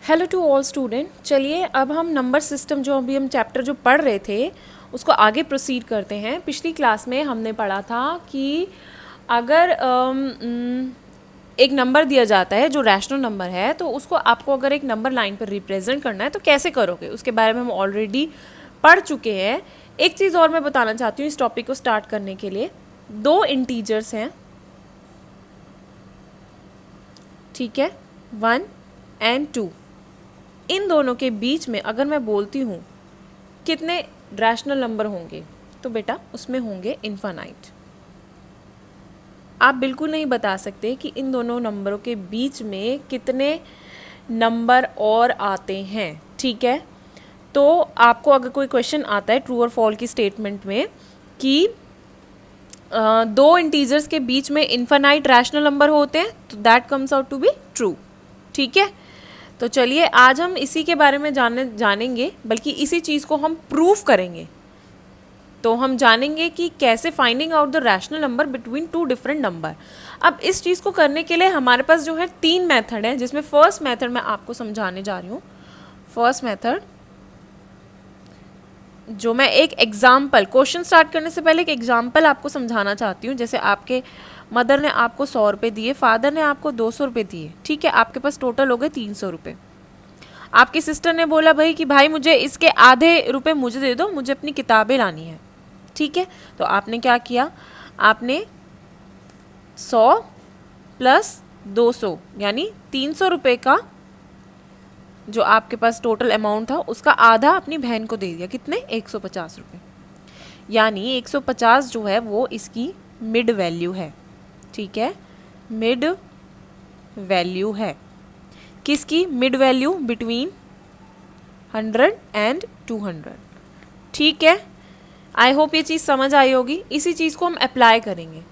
Hello to all student. चलिए अब हम नंबर सिस्टम जो अभी हम चैप्टर जो पढ़ रहे थे उसको आगे प्रोसीड करते हैं। पिछली क्लास में हमने पढ़ा था कि अगर एक नंबर दिया जाता है जो रैशनल नंबर है तो उसको आपको अगर एक नंबर लाइन पर रिप्रेजेंट करना है तो कैसे करोगे, उसके बारे में हम ऑलरेडी पढ़ चुके हैं। एक चीज़ और मैं बताना चाहती हूँ इस टॉपिक को स्टार्ट करने के लिए। दो इंटीजर्स हैं, ठीक है, 1 एंड 2। इन दोनों के बीच में अगर मैं बोलती हूँ कितने रैशनल नंबर होंगे तो बेटा उसमें होंगे इन्फानाइट। आप बिल्कुल नहीं बता सकते कि इन दोनों नंबरों के बीच में कितने नंबर और आते हैं, ठीक है। तो आपको अगर कोई क्वेश्चन आता है ट्रू और फॉल्स की स्टेटमेंट में कि दो इंटीजर्स के बीच में इन्फानाइट रैशनल नंबर होते हैं तो that comes out to be true, ठीक है। तो चलिए आज हम इसी के बारे में जानेंगे, बल्कि इसी चीज़ को हम प्रूफ करेंगे। तो हम जानेंगे कि कैसे finding out the rational number between two different number. अब इस चीज़ को करने के लिए हमारे पास जो है 3 मेथड है, जिसमें फर्स्ट मेथड मैं आपको समझाने जा रही हूँ। फर्स्ट मेथड जो मैं एक एग्जाम्पल, क्वेश्चन स्टार्ट करने से पहले एक एग्जाम्पल आपको समझाना चाहती हूँ। जैसे आपके मदर ने आपको 100 रुपये दिए, फादर ने आपको 200 रुपये दिए, ठीक है, आपके पास टोटल हो गए 300 रुपये। आपकी सिस्टर ने बोला भाई कि भाई मुझे इसके आधे रुपए मुझे दे दो, मुझे अपनी किताबें लानी है, ठीक है। तो आपने क्या किया, आपने 100 प्लस 200 यानी 300 रुपये का जो आपके पास टोटल अमाउंट था उसका आधा अपनी बहन को दे दिया। कितने? 150 रुपये। यानी 150 जो है वो इसकी मिड वैल्यू है, ठीक है, मिड वैल्यू है। किसकी मिड वैल्यू? बिटवीन 100 एंड 200, ठीक है। आई होप ये चीज़ समझ आई होगी। इसी चीज़ को हम अप्लाई करेंगे।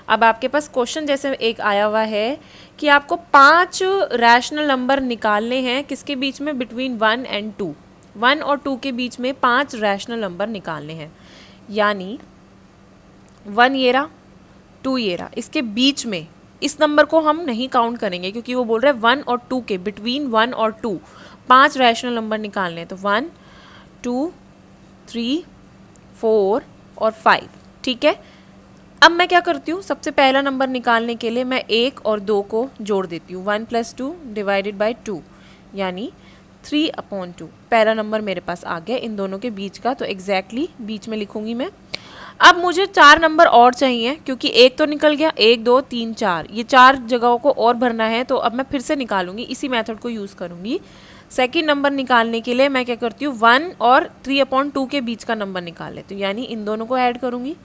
अब आपके पास क्वेश्चन जैसे एक आया हुआ है कि आपको 5 रैशनल नंबर निकालने हैं, किसके बीच में? Between 1 and 2। 1 और 2 के बीच में 5 रैशनल नंबर निकालने हैं। यानी 1 ये रहा, 2 ये रहा, इसके बीच में इस नंबर को हम नहीं काउंट करेंगे क्योंकि वो बोल रहे हैं 1 और 2 के बिटवीन 1 और 2 5 रैशनल नंबर निकालने हैं। तो 1 2 3 4 और 5, ठीक है। अब मैं क्या करती हूँ, सबसे पहला नंबर निकालने के लिए मैं 1 और 2 को जोड़ देती हूँ। 1 + 2 डिवाइडेड बाई 2 यानी 3/2। पहला नंबर मेरे पास आ गया इन दोनों के बीच का, तो एग्जैक्टली बीच में लिखूंगी मैं। अब मुझे 4 नंबर और चाहिए क्योंकि एक तो निकल गया, 1 2 3 4, ये 4 जगहों को और भरना है। तो अब मैं फिर से निकालूंगी, इसी मेथड को यूज़ करूंगी। सेकेंड नंबर निकालने के लिए मैं क्या करती हूँ, 1 और 3/2 के बीच का नंबर निकाल लेती हूँ, यानी इन दोनों को ऐड करूंगी।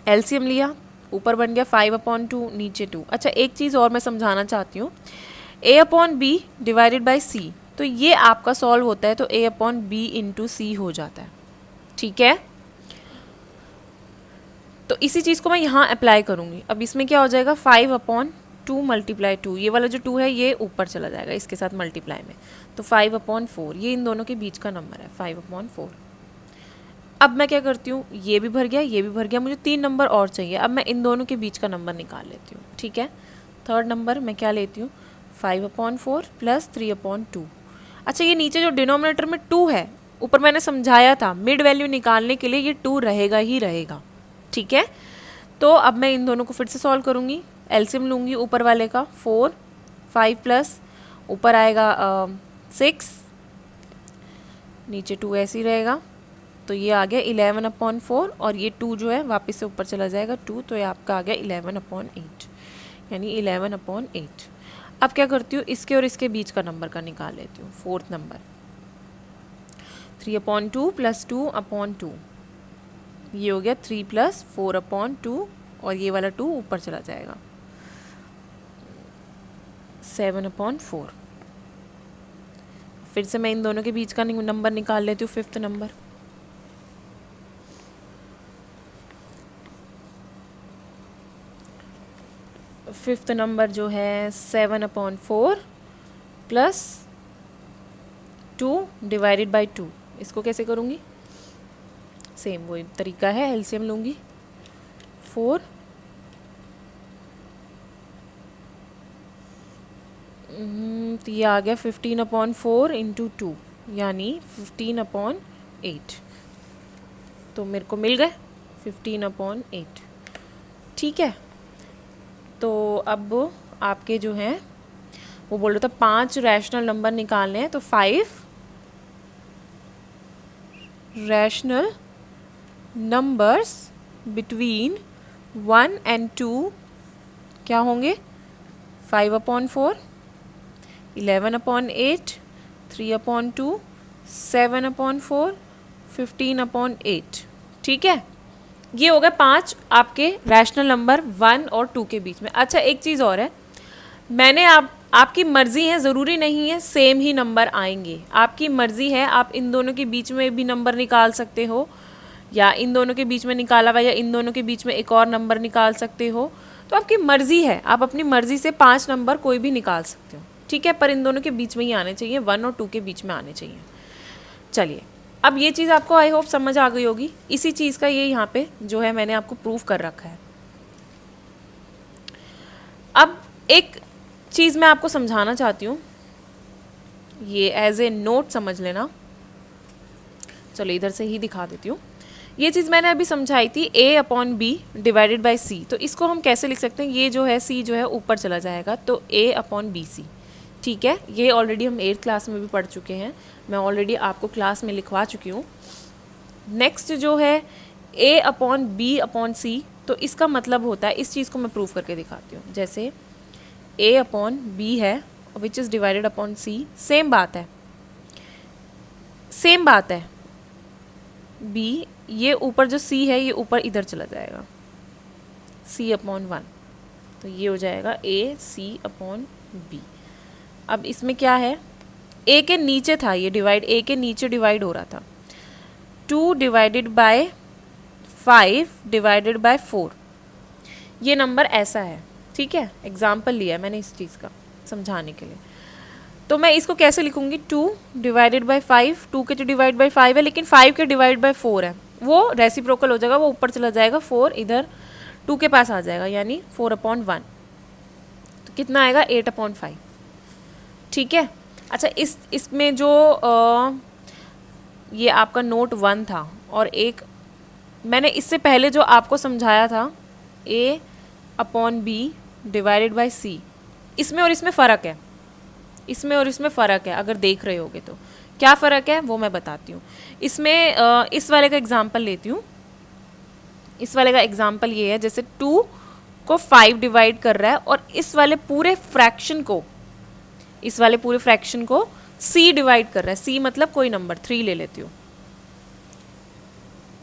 एलसीएम लिया, ऊपर बन गया 5/2, नीचे 2। अच्छा एक चीज़ और मैं समझाना चाहती हूँ, a/b डिवाइडेड बाई c। तो ये आपका सॉल्व होता है तो a/b इंटू सी हो जाता है, ठीक है। तो इसी चीज़ को मैं यहाँ अप्लाई करूँगी। अब इसमें क्या हो जाएगा, 5/2 × 2, ये वाला जो 2 है ये ऊपर चला जाएगा इसके साथ मल्टीप्लाई में, तो 5/4। ये इन दोनों के बीच का नंबर है 5/4। अब मैं क्या करती हूँ, ये भी भर गया, ये भी भर गया, मुझे 3 नंबर और चाहिए। अब मैं इन दोनों के बीच का नंबर निकाल लेती हूँ, ठीक है। थर्ड नंबर मैं क्या लेती हूँ, 5/4 + 3/2। अच्छा ये नीचे जो डिनोमिनेटर में 2 है, ऊपर मैंने समझाया था मिड वैल्यू निकालने के लिए ये 2 रहेगा ही रहेगा, ठीक है। तो अब मैं इन दोनों को फिर से सॉल्व करूँगी। एलसीएम लूँगी ऊपर वाले का, 4 5 प्लस ऊपर आएगा 6, नीचे 2 ऐसे ही रहेगा, तो ये आ गया 11/4 और ये 2 जो है वापस से ऊपर चला जाएगा 2, तो ये आपका आ गया 11/8 यानी 11/8। अब क्या करती हूँ, इसके और इसके बीच का नंबर का निकाल लेती हूँ। फोर्थ नंबर 3/2 + 2/2, ये हो गया 3 + 4/2 और ये वाला 2 ऊपर चला जाएगा 7/4। फिर से मैं इन दोनों के बीच का नंबर निकाल लेती हूँ। फिफ्थ नंबर जो है 7/4 + 2 डिवाइडेड बाई 2। इसको कैसे करूँगी, सेम वही तरीका है, एलसीएम लूँगी। 4 तो ये आ गया 15/4 इंटू 2 यानी 15/8। तो मेरे को मिल गए 15/8। ठीक है, तो अब आपके जो हैं वो बोल रहे थे 5 रैशनल नंबर निकालने हैं, तो 5 रैशनल नंबर्स बिटवीन 1 and 2 क्या होंगे? 5/4, 11/8, 3/2, 7/4, 15/8। ठीक है, ये हो गए 5 आपके रैशनल नंबर 1 और 2 के बीच में। अच्छा, एक चीज़ और है, मैंने आपकी मर्ज़ी है, ज़रूरी नहीं है सेम ही नंबर आएंगे, आपकी मर्ज़ी है, आप इन दोनों के बीच में भी नंबर निकाल सकते हो, या इन दोनों के बीच में निकाला हुआ, या इन दोनों के बीच में एक और नंबर निकाल सकते हो। तो आपकी मर्ज़ी है, आप अपनी मर्ज़ी से 5 नंबर कोई भी निकाल सकते हो। ठीक है, पर इन दोनों के बीच में ही आने चाहिए, 1 और 2 के बीच में आने चाहिए। चलिए, अब ये चीज़ आपको आई होप समझ आ गई होगी। इसी चीज़ का ये यहाँ पे जो है मैंने आपको प्रूफ कर रखा है। अब एक चीज़ मैं आपको समझाना चाहती हूँ, ये एज ए नोट समझ लेना। चलो इधर से ही दिखा देती हूँ। ये चीज़ मैंने अभी समझाई थी A/B डिवाइडेड बाई C। तो इसको हम कैसे लिख सकते हैं? ये जो है C जो है ऊपर चला जाएगा, तो A/BC। ठीक है, ये ऑलरेडी हम 8th क्लास में भी पढ़ चुके हैं, मैं ऑलरेडी आपको क्लास में लिखवा चुकी हूँ। नेक्स्ट जो है A/B/C, तो इसका मतलब होता है, इस चीज़ को मैं प्रूव करके दिखाती हूँ। जैसे A/B है which is divided upon C, same बात है, सेम बात है। B, ये ऊपर जो C है ये ऊपर इधर चला जाएगा, C/1, तो ये हो जाएगा AC/B। अब इसमें क्या है, A के नीचे था ये डिवाइड, A के नीचे डिवाइड हो रहा था, 2 डिवाइडेड बाय 5 डिवाइडेड बाय 4, ये नंबर ऐसा है। ठीक है, एग्जाम्पल लिया मैंने इस चीज़ का समझाने के लिए। तो मैं इसको कैसे लिखूंगी? 2 डिवाइडेड बाई 5, 2 के तो डिवाइड बाई 5 है, लेकिन 5 के डिवाइड बाई 4 है, वो रेसिप्रोकल हो जाएगा, वो ऊपर चला जाएगा, 4 इधर 2 के पास आ जाएगा, यानी 4/1। तो कितना आएगा? 8/5। ठीक है, अच्छा इसमें जो ये आपका नोट 1 था, और एक मैंने इससे पहले जो आपको समझाया था A/B डिवाइडेड बाई C, इसमें और इसमें फ़र्क है, इसमें और इसमें फ़र्क है। अगर देख रहे होगे तो क्या फ़र्क है वो मैं बताती हूँ। इसमें इस वाले का एग्जांपल लेती हूँ। इस वाले का एग्जांपल ये है, जैसे 2 को 5 डिवाइड कर रहा है, और इस वाले पूरे फ्रैक्शन को, इस वाले पूरे फ्रैक्शन को C डिवाइड कर रहा है। C मतलब कोई नंबर, 3 ले लेती हूँ,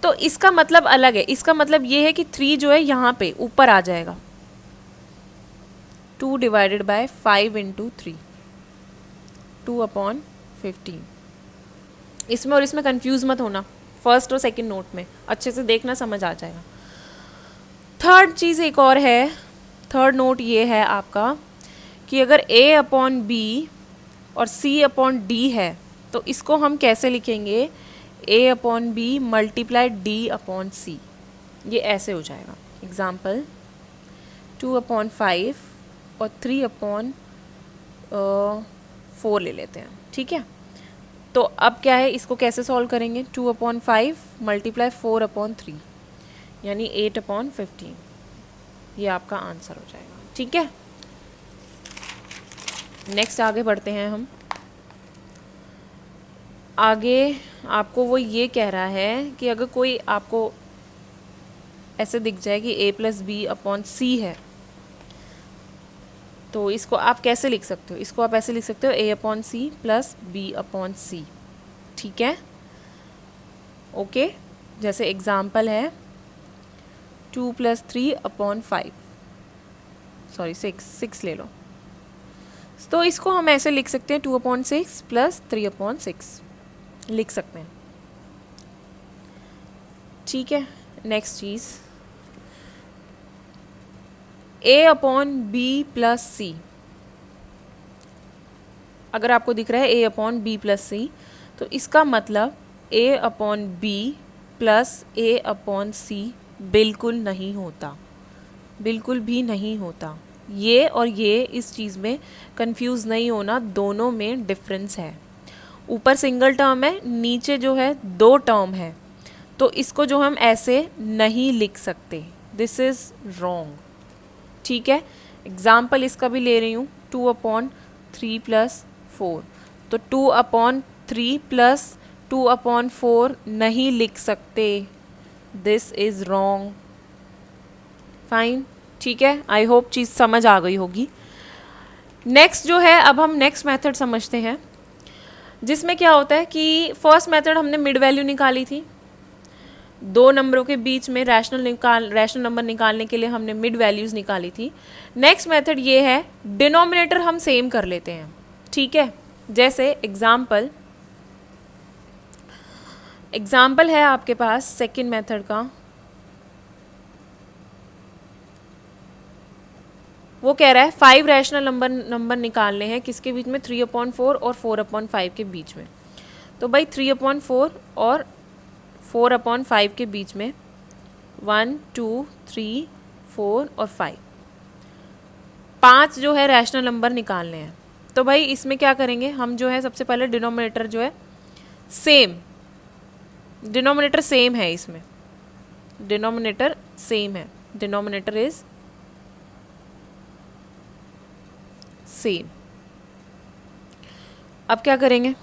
तो इसका मतलब अलग है। इसका मतलब ये है कि 3 जो है यहाँ पे ऊपर आ जाएगा, 2 डिवाइडेड बाय 5 इंटू 3, 2/15। इसमें और इसमें कंफ्यूज मत होना, फर्स्ट और सेकंड नोट में अच्छे से देखना, समझ आ जाएगा। थर्ड चीज़ एक और है, थर्ड नोट ये है आपका कि अगर A/B और C/D है, तो इसको हम कैसे लिखेंगे? A/B मल्टीप्लाई D/C, ये ऐसे हो जाएगा। एग्जाम्पल 2/5 और 3/4 ले लेते हैं। ठीक है, तो अब क्या है, इसको कैसे सॉल्व करेंगे? 2/5 मल्टीप्लाई 4/3 यानी 8/15, ये आपका आंसर हो जाएगा। ठीक है, नेक्स्ट आगे बढ़ते हैं हम। आगे आपको वो ये कह रहा है कि अगर कोई आपको ऐसे दिख जाए कि A+B/C है, तो इसको आप कैसे लिख सकते हो? इसको आप ऐसे लिख सकते हो A/C प्लस B/C। ठीक है, ओके। जैसे एग्जाम्पल है 2 + 3/5, सॉरी 6 ले लो, तो इसको हम ऐसे लिख सकते हैं 2/6 प्लस 3/6 लिख सकते हैं। ठीक है, नेक्स्ट चीज़ A/B प्लस C, अगर आपको दिख रहा है A/B प्लस C, तो इसका मतलब A/B प्लस A/C बिल्कुल नहीं होता, बिल्कुल भी नहीं होता। ये और ये इस चीज़ में कंफ्यूज नहीं होना, दोनों में डिफरेंस है। ऊपर सिंगल टर्म है, नीचे जो है दो टर्म है, तो इसको जो हम ऐसे नहीं लिख सकते, दिस इज़ रॉन्ग। ठीक है, एग्जाम्पल इसका भी ले रही हूँ, 2/3 + 4, तो 2/3 + 2/4 नहीं लिख सकते, दिस इज़ रॉन्ग। फाइन, ठीक है, आई होप चीज़ समझ आ गई होगी। नेक्स्ट जो है, अब हम नेक्स्ट मेथड समझते हैं, जिसमें क्या होता है कि फर्स्ट मेथड हमने मिड वैल्यू निकाली थी, दो नंबरों के बीच में रैशनल नंबर निकालने के लिए हमने मिड वैल्यूज़ निकाली थी। नेक्स्ट मेथड ये है, डिनोमिनेटर हम सेम कर लेते हैं। ठीक है, जैसे एग्जाम्पल है आपके पास सेकेंड मेथड का, वो कह रहा है 5 रैशनल नंबर निकालने हैं, किसके बीच में, 3/4 और 4/5 के बीच में। तो भाई 3/4 और 4/5 के बीच में 1 2 3 4 और 5, 5 जो है रैशनल नंबर निकालने हैं। तो भाई इसमें क्या करेंगे हम, जो है सबसे पहले डिनोमिनेटर जो है सेम, डिनोमिनेटर सेम है, इसमें डिनोमिनेटर सेम है, डिनोमिनेटर इज सेम। अब क्या करेंगे,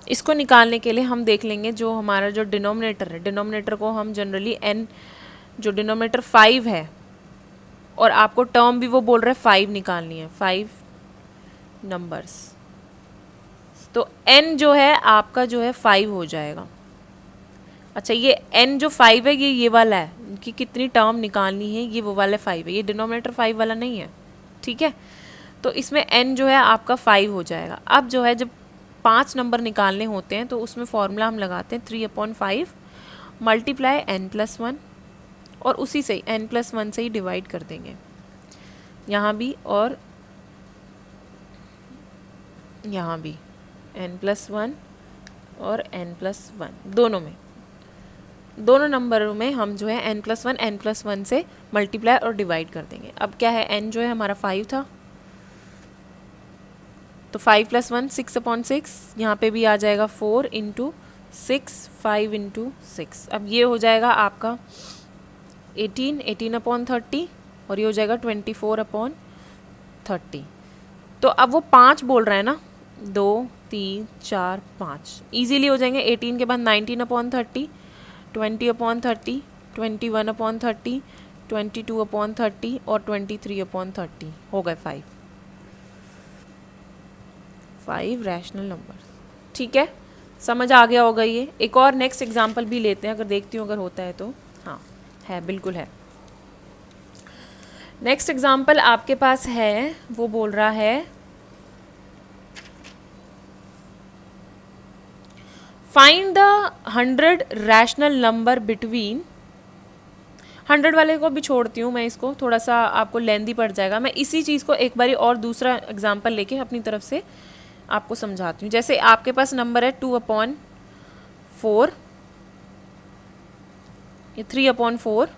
इसको निकालने के लिए हम देख लेंगे जो हमारा जो डिनोमिनेटर है, डिनोमिनेटर को हम जनरली n, जो डिनोमिनेटर 5 है और आपको टर्म भी वो बोल रहा है 5 निकालनी है, 5 नंबर्स, तो n जो है आपका जो है 5 हो जाएगा। अच्छा, ये n जो 5 है ये वाला है कि कितनी टर्म निकालनी है, ये वो वाला 5 है, ये डिनोमिनेटर 5 वाला नहीं है। ठीक है, तो इसमें n जो है आपका 5 हो जाएगा। अब जो है जब 5 नंबर निकालने होते हैं तो उसमें फॉर्मूला हम लगाते हैं 3/5 मल्टीप्लाई n+1, और उसी से n+1 से ही डिवाइड कर देंगे, यहाँ भी और यहाँ भी n+1 और n+1, दोनों नंबरों में हम जो है n+1 से मल्टीप्लाई और डिवाइड कर देंगे। अब क्या है, n जो है हमारा 5 था, तो 5 + 1 6/6, यहाँ पे भी आ जाएगा 4 × 6, 5 × 6। अब ये हो जाएगा आपका 18/30 और ये हो जाएगा 24/30। तो अब वो 5 बोल रहा है ना, 2 3 4 5 ईजीली हो जाएंगे। 18 के बाद 19/30, 20/30, 21/30, 22/30 और 23/30 हो गए 5 रैशनल नंबर। ठीक है, समझ आ गया होगा ये। एक और नेक्स्ट एग्जांपल भी लेते हैं, अगर देखती हूँ अगर होता है तो। हाँ है, बिल्कुल है। नेक्स्ट एग्जांपल आपके पास है, वो बोल रहा है find the 100 rational number between, 100 वाले को भी छोड़ती हूँ मैं, इसको थोड़ा सा आपको लेंदी पड़ जाएगा। मैं इसी चीज़ को एक बारी और दूसरा एग्जांपल लेके अपनी तरफ से आपको समझाती हूँ। जैसे आपके पास नंबर है 2/4, ये 3/4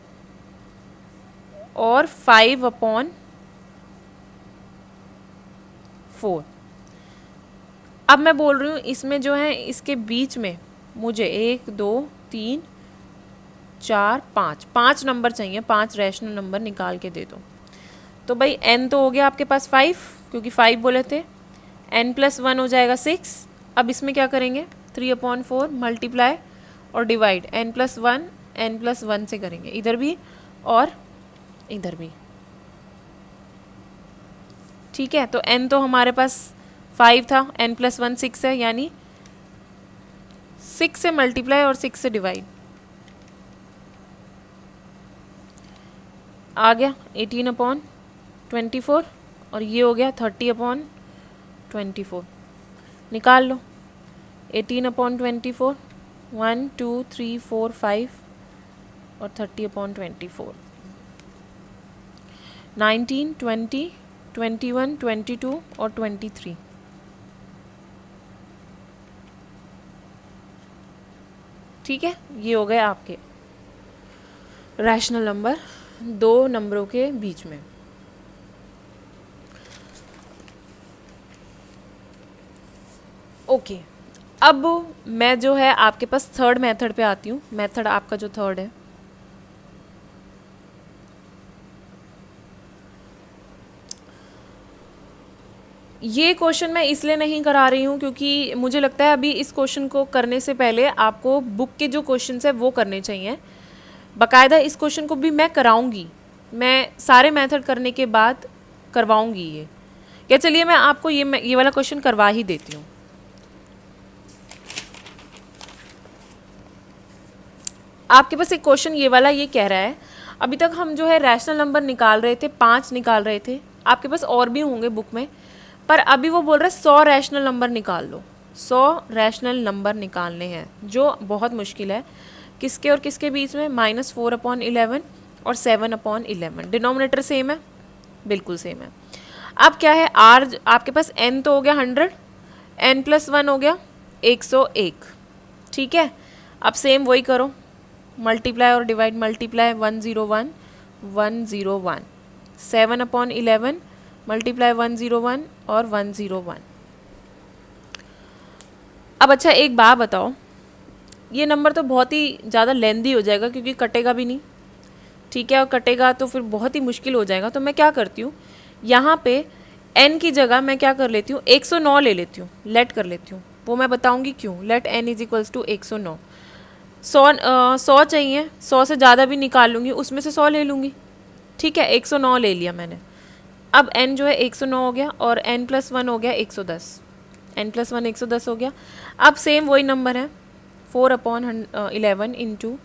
और 5/4। अब मैं बोल रही हूँ इसमें जो है इसके बीच में मुझे 1 2 3 4 5 नंबर चाहिए, 5 रैशनल नंबर निकाल के दे दो। तो भाई n तो हो गया आपके पास 5, क्योंकि 5 बोले थे, n+1 हो जाएगा 6। अब इसमें क्या करेंगे, 3/4 मल्टीप्लाई और डिवाइड, n+1 से करेंगे, इधर भी और इधर भी। ठीक है, तो n तो हमारे पास 5 था, n+1 6 है, यानी 6 से मल्टीप्लाई और 6 से डिवाइड, आ गया 18/24 और ये हो गया 30/24। निकाल लो 18/24, 1 2 3 4 5 और 30/24, 19 20 21 22 और 23। ठीक है, ये हो गए आपके रैशनल नंबर दो नंबरों के बीच में। ओके, अब मैं जो है आपके पास थर्ड मेथड पे आती हूँ। मेथड आपका जो थर्ड है, ये क्वेश्चन मैं इसलिए नहीं करा रही हूँ क्योंकि मुझे लगता है अभी इस क्वेश्चन को करने से पहले आपको बुक के जो क्वेश्चन है वो करने चाहिए। बाकायदा इस क्वेश्चन को भी मैं कराऊंगी, मैं सारे मेथड करने के बाद करवाऊंगी ये। क्या, चलिए मैं आपको ये वाला क्वेश्चन करवा ही देती हूँ। आपके पास एक क्वेश्चन ये वाला ये कह रहा है, अभी तक हम जो है रैशनल नंबर निकाल रहे थे, 5 निकाल रहे थे, आपके पास और भी होंगे बुक में, पर अभी वो बोल रहा है 100 रैशनल नंबर निकाल लो। 100 रैशनल नंबर निकालने हैं, जो बहुत मुश्किल है। किसके और किसके बीच में? -4/11 और 7/11। डिनोमिनेटर सेम है, बिल्कुल सेम है। अब क्या है, आर आपके पास n तो हो गया 100, n+1 हो गया 101, ठीक है। अब सेम वही करो, मल्टीप्लाई और डिवाइड, मल्टीप्लाई 101 101, 7/11 मल्टीप्लाई 101 और 101। अब अच्छा एक बात बताओ, ये नंबर तो बहुत ही ज़्यादा लेंदी हो जाएगा क्योंकि कटेगा भी नहीं, ठीक है, और कटेगा तो फिर बहुत ही मुश्किल हो जाएगा। तो मैं क्या करती हूँ, यहाँ पे n की जगह मैं क्या कर लेती हूँ, 109 ले लेती हूँ, लेट कर लेती हूँ। वो मैं बताऊँगी क्यों। Let n is equals to 109। 100 चाहिए, 100 से ज़्यादा भी निकाल लूँगी, उसमें से 100 ले लूँगी, ठीक है। 109 ले लिया मैंने। अब n जो है 109 हो गया और n+1 हो गया 110, n+1 110 हो गया। अब सेम वही नंबर है, 4/11 इंटू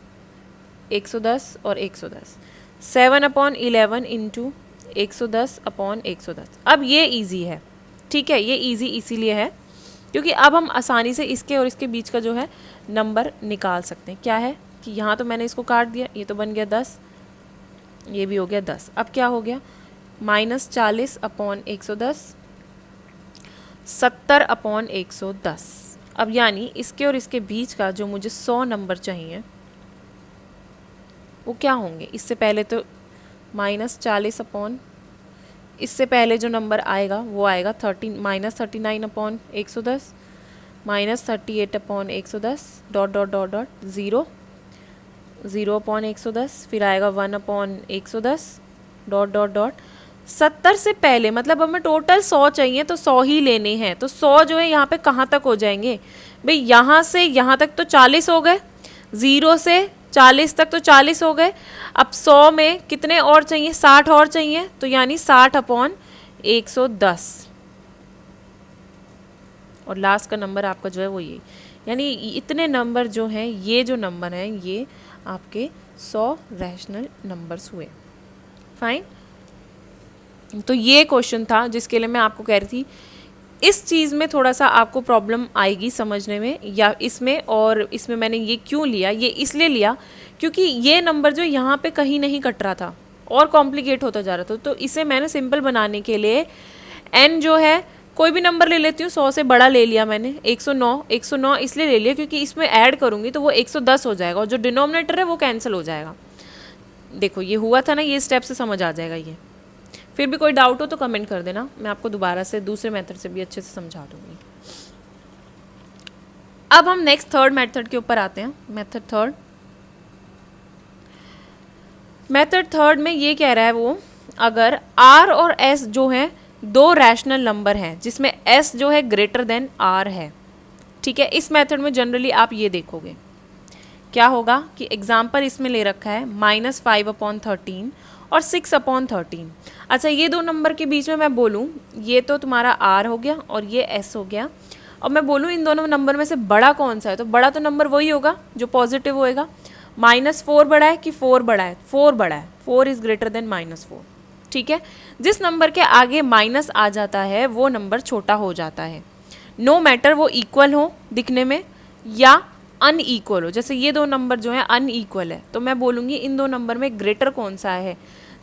110 और 110, 7/11 इंटू 110/110। अब ये इजी है, ठीक है, ये इजी इसीलिए है क्योंकि अब हम आसानी से इसके और इसके बीच का जो है नंबर निकाल सकते हैं। क्या है कि यहाँ तो मैंने इसको काट दिया, ये तो बन गया 10, ये भी हो गया 10। अब क्या हो गया, -40/110, 70/110। अब यानी इसके और इसके बीच का जो मुझे 100 नंबर चाहिए वो क्या होंगे। इससे पहले तो -40 इससे पहले जो नंबर आएगा वो आएगा -39/110, -38/110, डॉट डॉट डॉट डॉट 0, 0/110, फिर आएगा 1/110, डॉट डॉट डॉट। 70 से पहले मतलब हमें टोटल 100 चाहिए तो 100 ही लेने हैं। तो 100 जो है यहाँ पे कहाँ तक हो जाएंगे भाई, यहाँ से यहाँ तक तो 40 हो गए, 0 से 40 तक तो 40 हो गए। अब 100 में कितने और चाहिए, 60 और चाहिए, तो यानी 60/110 और लास्ट का नंबर आपका जो है वो ये, यानी इतने नंबर जो हैं, ये जो नंबर हैं ये आपके 100 रैशनल नंबर्स हुए। फाइन, तो ये क्वेश्चन था जिसके लिए मैं आपको कह रही थी इस चीज़ में थोड़ा सा आपको प्रॉब्लम आएगी समझने में या इसमें। और इसमें मैंने ये क्यों लिया, ये इसलिए लिया क्योंकि ये नंबर जो यहाँ पे कहीं नहीं कट रहा था और कॉम्प्लिकेट होता जा रहा था। तो इसे मैंने सिंपल बनाने के लिए n जो है कोई भी नंबर ले लेती हूँ, 100 से बड़ा ले लिया मैंने, 109 इसलिए ले लिया क्योंकि इसमें ऐड करूँगी तो वो 110 हो जाएगा और जो डिनोमिनेटर है वो कैंसिल हो जाएगा। देखो ये हुआ था ना, ये स्टेप से समझ आ जाएगा ये। फिर भी कोई डाउट हो तो कमेंट कर देना, मैं आपको दोबारा से दूसरे मेथड से भी अच्छे से समझा दूंगी। अब हम नेक्स्ट थर्ड मेथड के ऊपर आते हैं। मेथड थर्ड में ये कह रहा है वो, अगर r और s जो है दो रैशनल नंबर हैं जिसमें s जो है ग्रेटर देन r है, ठीक है। इस मेथड में जनरली आप ये देखोगे क्या होगा कि एग्जाम्पल इसमें ले रखा है -5/13 और 6/13। अच्छा, ये दो नंबर के बीच में मैं बोलूँ ये तो तुम्हारा r हो गया और ये s हो गया, और मैं बोलूँ इन दोनों नंबर में से बड़ा कौन सा है, तो बड़ा तो नंबर वही होगा जो पॉजिटिव होएगा। -4 बड़ा है कि 4 बड़ा है, 4 बड़ा है, 4 इज़ ग्रेटर देन -4, ठीक है। जिस नंबर के आगे माइनस आ जाता है वो नंबर छोटा हो जाता है, नो मैटर वो इक्वल हो दिखने में या अनईक्वल हो। जैसे ये दो नंबर जो है अनईक्वल है तो मैं बोलूँगी इन दो नंबर में ग्रेटर कौन सा है,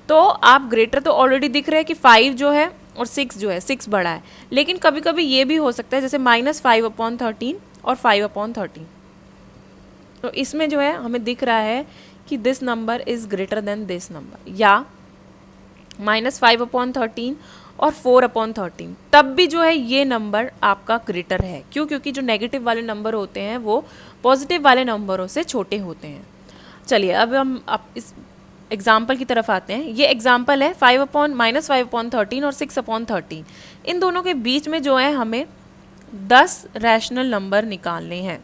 तो आप ग्रेटर तो ऑलरेडी दिख रहे हैं कि 5 जो है और 6 जो है, 6 बड़ा है। लेकिन कभी कभी ये भी हो सकता है जैसे -5/13 और 5/13, तो इसमें जो है हमें दिख रहा है कि this number is greater than this number, या -5/13 और 4/13, तब भी जो है ये नंबर आपका ग्रेटर है। क्यों? क्योंकि जो नेगेटिव वाले नंबर होते हैं वो पॉजिटिव वाले नंबरों से छोटे होते हैं। चलिए अब हम इस एग्जाम्पल की तरफ आते हैं। ये एग्जाम्पल है -5/13 और 6/13। इन दोनों के बीच में जो है हमें 10 रैशनल नंबर निकालने हैं,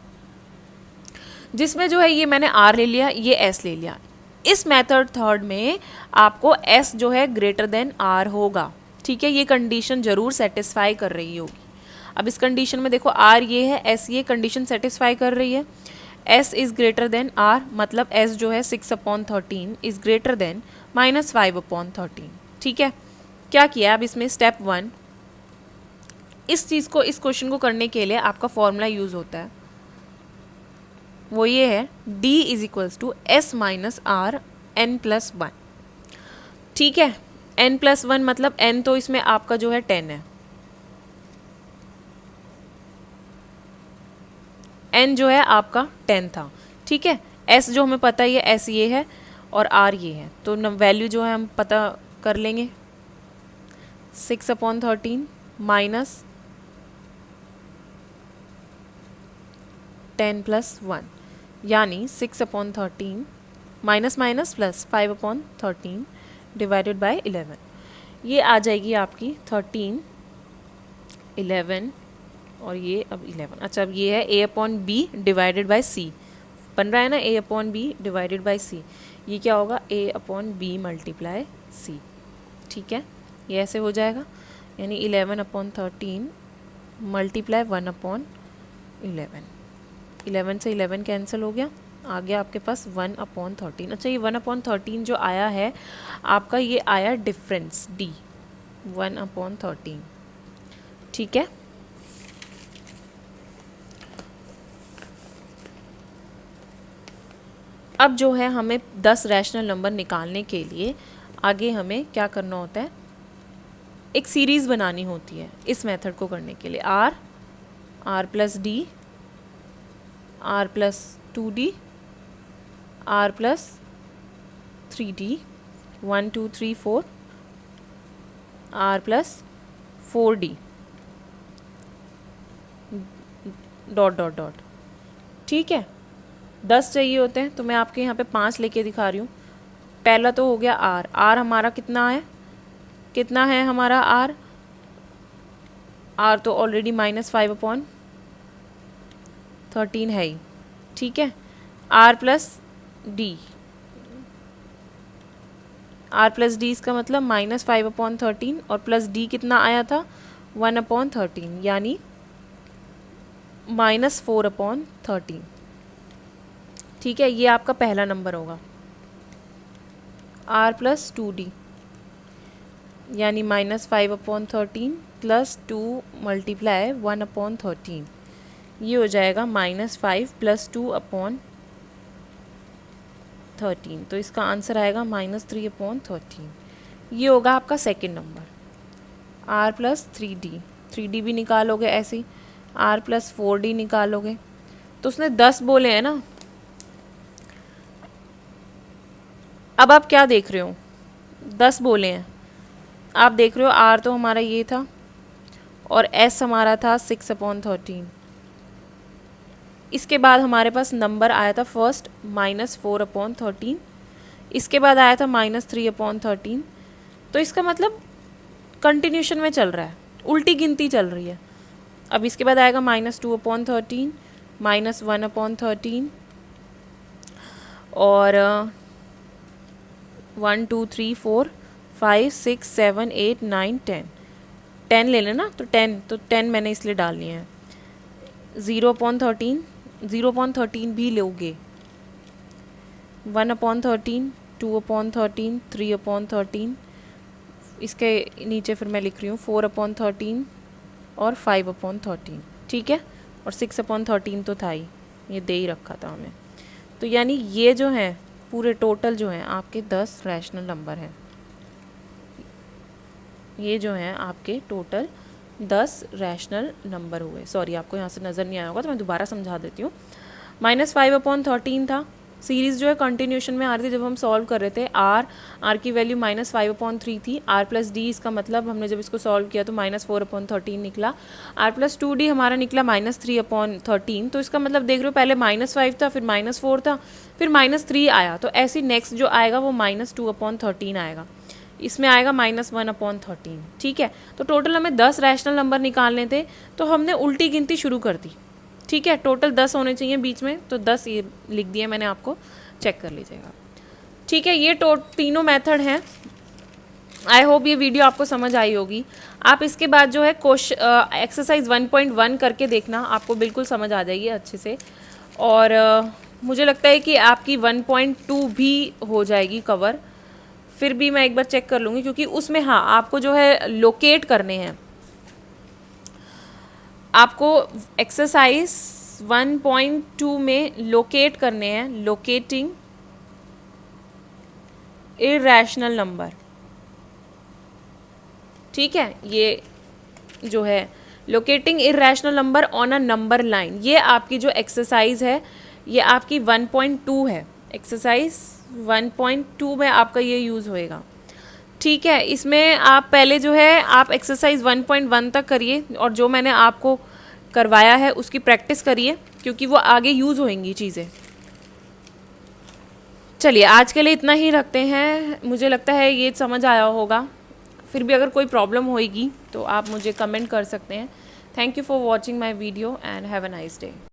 जिसमें जो है ये मैंने R ले लिया, ये S ले लिया। इस मेथड थर्ड में आपको S जो है ग्रेटर देन R होगा, ठीक है। ये कंडीशन जरूर सेटिस्फाई कर रही होगी। अब इस कंडीशन में देखो R ये है, S ये कंडीशन सेटिस्फाई कर रही है। S is greater than R, मतलब S जो है 6/13 इज़ ग्रेटर देन -5/13, ठीक है। क्या किया अब इसमें स्टेप 1, इस चीज़ को, इस क्वेश्चन को करने के लिए आपका फॉर्मूला यूज़ होता है, वो ये है D is equals to S minus R n+1, ठीक है। n+1 मतलब n तो इसमें आपका जो है 10 है, n जो है आपका 10 था, ठीक है। S जो हमें पता है S ये है और R ये है, तो वैल्यू जो है हम पता कर लेंगे। 6/13 माइनस 10+1 यानी 6/13 minus minus plus 5/13 divided by 11, ये आ जाएगी आपकी 13, 11 और ये अब 11। अच्छा, अब ये है A/B डिवाइडेड बाय C, बन रहा है ना A/B डिवाइडेड बाय C, ये क्या होगा A/B मल्टीप्लाई C, ठीक है। ये ऐसे हो जाएगा, यानी 11/13 मल्टीप्लाई 1/11, 11 से 11 कैंसिल हो गया, आ गया आपके पास 1/13। अच्छा, ये 1/13 जो आया है आपका, ये आया डिफरेंस D 1/13, ठीक है। अब जो है हमें 10 रैशनल नंबर निकालने के लिए आगे हमें क्या करना होता है, एक सीरीज़ बनानी होती है। इस मेथड को करने के लिए R+D, R+2D, R+3D, 1 2 3 4, R+4D, dot dot dot, ठीक है। 10 चाहिए होते हैं, तो मैं आपके यहाँ पे 5 लेके दिखा रही हूँ। पहला तो हो गया R, R हमारा कितना है, कितना है हमारा R, R तो ऑलरेडी -5/13 है ही, ठीक है। R+D, R+D इसका मतलब -5/13 और प्लस D कितना आया था 1/13, यानी -4/13, ठीक है। ये आपका पहला नंबर होगा। R+2D यानी -5/13 प्लस 2 मल्टीप्लाई 1/13, ये हो जाएगा -5 + 2/13, तो इसका आंसर आएगा -3/13। ये होगा आपका सेकंड नंबर। R+3D, 3D भी निकालोगे ऐसे ही, R+4D निकालोगे, तो उसने 10 बोले हैं ना। अब आप क्या देख रहे हो, 10 बोले हैं, आप देख रहे हो R तो हमारा ये था और S हमारा था 6/13। इसके बाद हमारे पास नंबर आया था फर्स्ट -4/13, इसके बाद आया था -3/13, तो इसका मतलब कंटिन्यूशन में चल रहा है, उल्टी गिनती चल रही है। अब इसके बाद आएगा -2/13, -1/13 और 1 2 3 4 5 6 7 8 9 10, 10 ले लेना, तो 10 मैंने इसलिए डाल लिए हैं। 0/13, 0/13 भी लोगे, 1/13, 2/13, 3/13, इसके नीचे फिर मैं लिख रही हूँ 4/13 और 5/13, ठीक है। और 6/13 तो था ही, ये दे ही रखा था हमें। तो यानी ये जो है पूरे टोटल जो हैं आपके 10 रैशनल नंबर हैं, ये जो हैं आपके टोटल 10 रैशनल नंबर हुए। सॉरी, आपको यहाँ से नज़र नहीं आया होगा तो मैं दोबारा समझा देती हूँ। -5/13 था, सीरीज़ जो है कंटिन्यूशन में आ रही थी जब हम सॉल्व कर रहे थे। आर की वैल्यू -5/3 थी, आर प्लस डी इसका मतलब हमने जब इसको सॉल्व किया तो -4/13 निकला। आर प्लस 2d हमारा निकला -3/13। तो इसका मतलब देख रहे हो पहले -5 था, फिर -4 था, फिर -3 आया। तो ऐसे नेक्स्ट जो आएगा वो -2/13 आएगा, इसमें आएगा -1/13। ठीक है, तो टोटल हमें 10 रैशनल नंबर निकालने थे, तो हमने उल्टी गिनती शुरू कर दी। ठीक है, टोटल 10 होने चाहिए बीच में, तो 10 ये लिख दिए मैंने, आपको चेक कर लीजिएगा। ठीक है, ये तीनों मेथड हैं। आई होप ये वीडियो आपको समझ आई होगी। आप इसके बाद जो है एक्सरसाइज 1.1 करके देखना, आपको बिल्कुल समझ आ जाएगी अच्छे से। और मुझे लगता है कि आपकी 1.2 भी हो जाएगी कवर, फिर भी मैं एक बार चेक कर लूँगी, क्योंकि उसमें हाँ आपको जो है लोकेट करने हैं। आपको एक्सरसाइज 1.2 में लोकेट करने हैं, लोकेटिंग इरैशनल नंबर। ठीक है, ये जो है locating irrational number on a number line, ये आपकी जो एक्सरसाइज है ये आपकी 1.2 है। एक्सरसाइज 1.2 में आपका ये यूज़ होएगा। ठीक है, इसमें आप पहले जो है आप एक्सरसाइज 1.1 तक करिए, और जो मैंने आपको करवाया है उसकी प्रैक्टिस करिए, क्योंकि वो आगे यूज़ होंगी चीज़ें। चलिए आज के लिए इतना ही रखते हैं, मुझे लगता है ये समझ आया होगा। फिर भी अगर कोई प्रॉब्लम होएगी तो आप मुझे कमेंट कर सकते हैं। Thank you for watching my video and have a nice day.